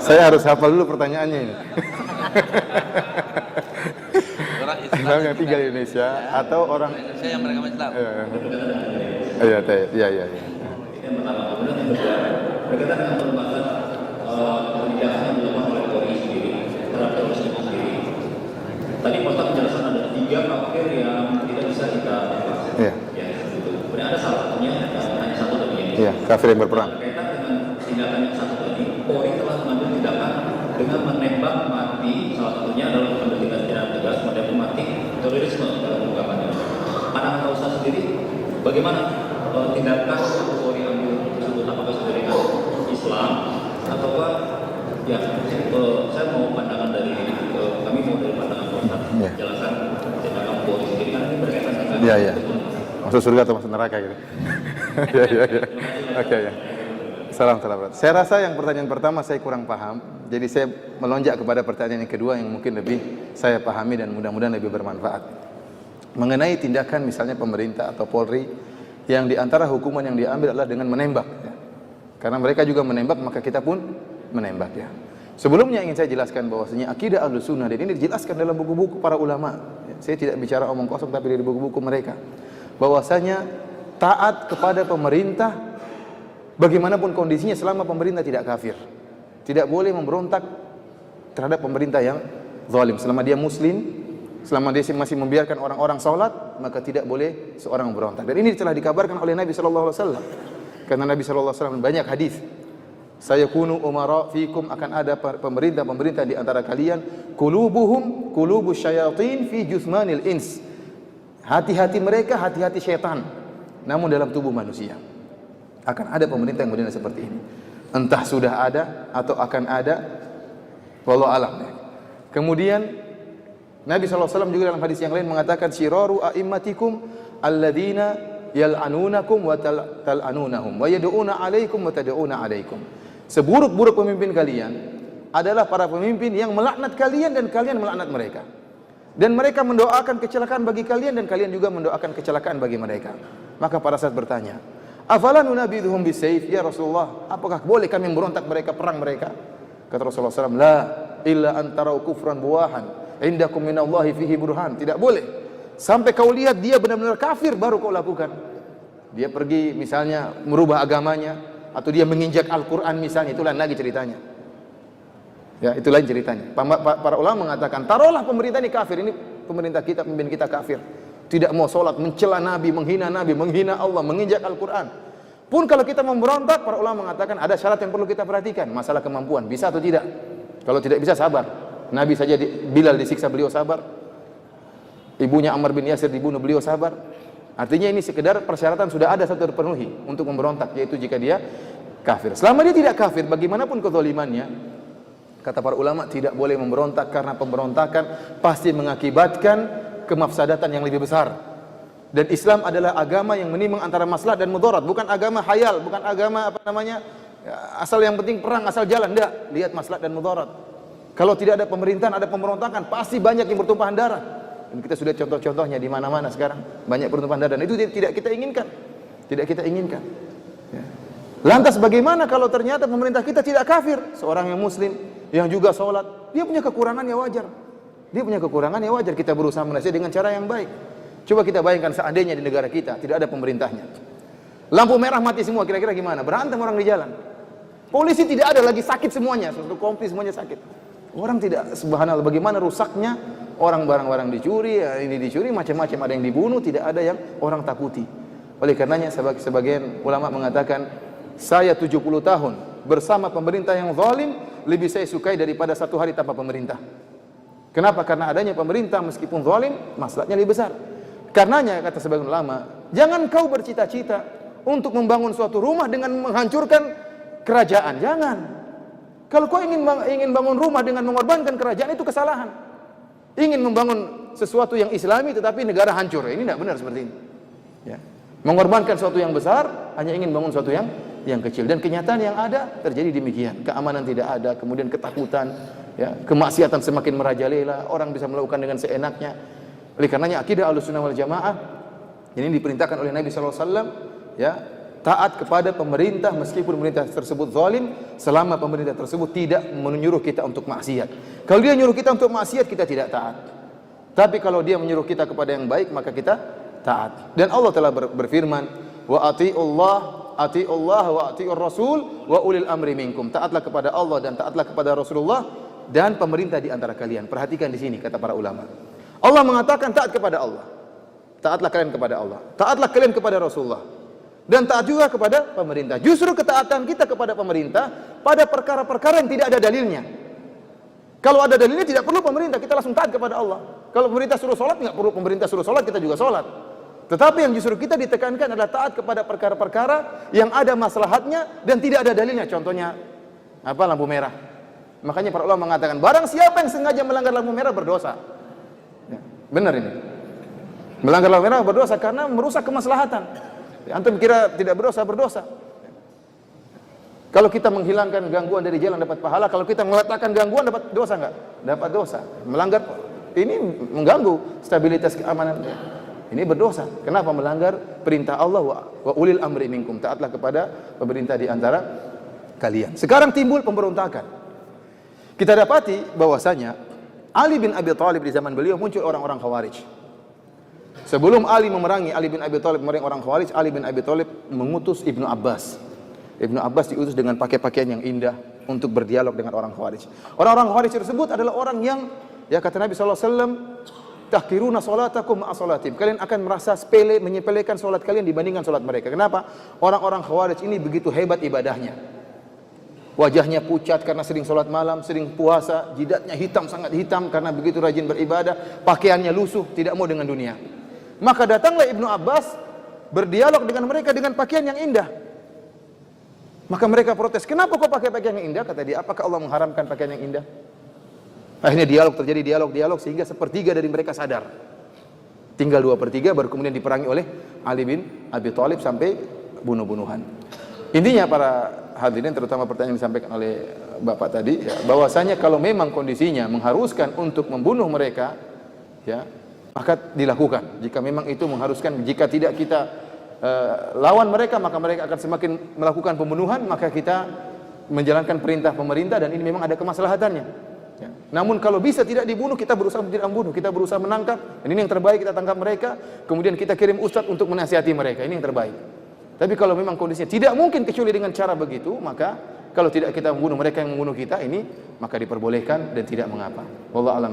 Saya harus hafal dulu pertanyaannya ini. Orang Islam yang tinggal di Indonesia atau orang Indonesia yang beragama Islam. Iya, iya. Yang pertama, kemudian yang kedua, berkaitan dengan pembahasan penindakan yang dilakukan oleh Polri sendiri terhadap teroris itu sendiri. Tadi Ustaz menjelaskan ada 3 kafir yang tidak bisa kita tebak. Iya. Ya, itu. Kemudian ada salah satunya hanya satu tadi ini. Iya, kafir yang berperang. Berkaitan dengan tindakan yang satu tadi, Polri telah mengambil tindakan dengan menembak mati, salah satunya adalah mengambil tindakan tegas menembak mati terorisme dalam ungkapannya. Pandangan Ustaz sendiri, bagaimana tindakan yang Polri ambil tersebut, apakah sesuai dengan Islam ataukah ya saya mau pandangan dari kami mau dari pandangan Ustaz jelaskan tindakan Polri sendiri karena ini berkaitan dengan Iya. Masuk surga atau masuk neraka gitu. Iya. Oke ya. Salam. Saya rasa yang pertanyaan pertama saya kurang paham. Jadi saya melonjak kepada pertanyaan yang kedua yang mungkin lebih saya pahami dan mudah-mudahan lebih bermanfaat. Mengenai tindakan misalnya pemerintah atau Polri yang diantara hukuman yang diambil adalah dengan menembak. Ya. Karena mereka juga menembak, maka kita pun menembak. Ya. Sebelumnya ingin saya jelaskan bahwasanya akidah Ahlussunnah dan ini dijelaskan dalam buku-buku para ulama. Ya. Saya tidak bicara omong kosong tapi dari buku-buku mereka. Bahwasanya taat kepada pemerintah bagaimanapun kondisinya selama pemerintah tidak kafir. Tidak boleh memberontak terhadap pemerintah yang zalim. Selama dia muslim, selama dia masih membiarkan orang-orang salat, maka tidak boleh seorang memberontak. Dan ini telah dikabarkan oleh Nabi sallallahu alaihi wasallam. Karena Nabi sallallahu alaihi wasallam banyak hadis. Sayakunu umara fikum, akan ada pemerintah-pemerintah di antara kalian, qulubuhum qulubus syayatin fi jusmanil ins. Hati-hati mereka hati-hati syaitan, namun dalam tubuh manusia. Akan ada pemerintah yang model seperti ini. Entah sudah ada atau akan ada, wallahu alam. Kemudian Nabi SAW juga dalam hadis yang lain mengatakan syiraru a'immatikum alladzina yal'anunakum wa tal'anunahum wa yad'una 'alaikum wa tad'una 'alaikum. Seburuk-buruk pemimpin kalian adalah para pemimpin yang melaknat kalian dan kalian melaknat mereka. Dan mereka mendoakan kecelakaan bagi kalian dan kalian juga mendoakan kecelakaan bagi mereka. Maka para sahabat bertanya, "Afala nunabidhuhum bisayf ya Rasulullah? Apakah boleh kami memberontak mereka, perang mereka?" Kata Rasulullah SAW, "La illa an tarau kufran buwahan indakum minallahi fihi burhan." Tidak boleh sampai kau lihat dia benar-benar kafir baru kau lakukan. Dia pergi misalnya merubah agamanya atau dia menginjak Al-Qur'an misalnya, itulah lagi ceritanya. Ya, itu lain ceritanya. Para ulama mengatakan, taruhlah pemerintah ini kafir, ini pemerintah kita, pemimpin kita kafir. Tidak mau sholat, mencela Nabi, menghina Allah, menginjak Al-Qur'an. Pun kalau kita memberontak, para ulama mengatakan ada syarat yang perlu kita perhatikan, masalah kemampuan, bisa atau tidak. Kalau tidak bisa, sabar. Nabi saja Bilal disiksa, beliau sabar. Ibunya Ammar bin Yasir dibunuh, beliau sabar. Artinya ini sekedar persyaratan sudah ada satu terpenuhi untuk memberontak, yaitu jika dia kafir. Selama dia tidak kafir, bagaimanapun kezalimannya, kata para ulama, tidak boleh memberontak karena pemberontakan pasti mengakibatkan kemafsadatan yang lebih besar. Dan Islam adalah agama yang menimbang antara maslahat dan mudarat, bukan agama khayal, bukan agama asal yang penting perang asal jalan, enggak. Lihat maslahat dan mudarat. Kalau tidak ada pemerintahan, ada pemberontakan, pasti banyak yang bertumpahan darah. Dan kita sudah contoh-contohnya di mana-mana sekarang, banyak bertumpahan darah dan itu tidak kita inginkan. Tidak kita inginkan. Ya. Lantas bagaimana kalau ternyata pemerintah kita tidak kafir, seorang yang muslim yang juga sholat, dia punya kekurangan yang wajar. Dia punya kekurangan yang wajar. Kita berusaha menasihati dengan cara yang baik. Coba kita bayangkan seandainya di negara kita tidak ada pemerintahnya. Lampu merah mati semua, kira-kira gimana? Berantem orang di jalan. Polisi tidak ada lagi, sakit semuanya, satu kompi semuanya sakit. Orang tidak, subhanallah, bagaimana rusaknya orang, barang-barang dicuri, ini dicuri, macam-macam, ada yang dibunuh, tidak ada yang orang takuti. Oleh karenanya sebagian ulama mengatakan, saya 70 tahun bersama pemerintah yang zalim lebih saya sukai daripada satu hari tanpa pemerintah. Kenapa? Karena adanya pemerintah meskipun zalim, maslahatnya lebih besar. Karenanya kata sebagian ulama, jangan kau bercita-cita untuk membangun suatu rumah dengan menghancurkan kerajaan. Jangan. Kalau kau ingin bangun rumah dengan mengorbankan kerajaan, itu kesalahan. Ingin membangun sesuatu yang islami tetapi negara hancur, ini tidak benar seperti ini. Ya. Mengorbankan sesuatu yang besar hanya ingin bangun sesuatu yang kecil, dan kenyataan yang ada terjadi demikian. Keamanan tidak ada, kemudian ketakutan, ya, kemaksiatan semakin merajalela, orang bisa melakukan dengan seenaknya. Oleh karenanya akidah Ahlussunnah wal Jamaah ini diperintahkan oleh Nabi sallallahu alaihi wasallam, ya, taat kepada pemerintah meskipun pemerintah tersebut zalim, selama pemerintah tersebut tidak menyuruh kita untuk maksiat. Kalau dia nyuruh kita untuk maksiat, kita tidak taat. Tapi kalau dia menyuruh kita kepada yang baik, maka kita taat. Dan Allah telah berfirman, wa ati'ullah wa ati'ur rasul wa ulil amri minkum. Taatlah kepada Allah dan taatlah kepada Rasulullah dan pemerintah di antara kalian. Perhatikan di sini kata para ulama. Allah mengatakan taat kepada Allah. Taatlah kalian kepada Allah. Taatlah kalian kepada Rasulullah. Dan taat juga kepada pemerintah. Justru ketaatan kita kepada pemerintah pada perkara-perkara yang tidak ada dalilnya. Kalau ada dalilnya tidak perlu pemerintah, kita langsung taat kepada Allah. Kalau pemerintah suruh sholat, nggak perlu pemerintah suruh sholat, kita juga sholat. Tetapi yang justru kita ditekankan adalah taat kepada perkara-perkara yang ada maslahatnya dan tidak ada dalilnya. Contohnya apa? Lampu merah. Makanya para ulama mengatakan barang siapa yang sengaja melanggar lampu merah berdosa. Ya, benar ini. Melanggar lampu merah berdosa karena merusak kemaslahatan. Antum kira tidak berdosa, berdosa. Kalau kita menghilangkan gangguan dari jalan dapat pahala, kalau kita meletakkan gangguan dapat dosa enggak? Dapat dosa. Melanggar ini mengganggu stabilitas keamanan. Ini berdosa. Kenapa melanggar perintah Allah wa ulil amri minkum? Taatlah kepada pemerintah di antara kalian. Sekarang timbul pemberontakan. Kita dapati bahwasanya Ali bin Abi Thalib di zaman beliau muncul orang-orang Khawarij. Sebelum Ali bin Abi Thalib memerangi orang Khawarij, Ali bin Abi Thalib mengutus Ibnu Abbas. Ibnu Abbas diutus dengan pakai pakaian yang indah untuk berdialog dengan orang Khawarij. Orang-orang Khawarij tersebut adalah orang yang, ya kata Nabi sallallahu alaihi wasallam, tahqiruna salatakum ma'a salatim. Kalian akan merasa sepele, menyepelekan salat kalian dibandingkan salat mereka. Kenapa? Orang-orang Khawarij ini begitu hebat ibadahnya. Wajahnya pucat karena sering salat malam, sering puasa, jidatnya hitam, sangat hitam karena begitu rajin beribadah, pakaiannya lusuh, tidak mau dengan dunia. Maka datanglah Ibnu Abbas berdialog dengan mereka dengan pakaian yang indah. Maka mereka protes, kenapa kau pakai pakaian yang indah? Kata dia, apakah Allah mengharamkan pakaian yang indah? Akhirnya terjadi dialog sehingga sepertiga dari mereka sadar. Tinggal 2/3 baru kemudian diperangi oleh Ali bin Abi Thalib sampai bunuh-bunuhan. Intinya para hadirin, terutama pertanyaan yang disampaikan oleh Bapak tadi, ya, bahwasanya kalau memang kondisinya mengharuskan untuk membunuh mereka, ya, maka dilakukan. Jika memang itu mengharuskan, jika tidak kita lawan mereka, maka mereka akan semakin melakukan pembunuhan, maka kita menjalankan perintah pemerintah dan ini memang ada kemaslahatannya. Ya. Namun kalau bisa tidak dibunuh, kita berusaha tidak membunuh, kita berusaha menangkap. Dan ini yang terbaik, kita tangkap mereka, kemudian kita kirim ustadz untuk menasihati mereka. Ini yang terbaik. Tapi kalau memang kondisinya tidak mungkin kecuali dengan cara begitu, maka kalau tidak kita membunuh mereka yang membunuh kita, ini maka diperbolehkan dan tidak mengapa. Wallahu a'lam bishawab.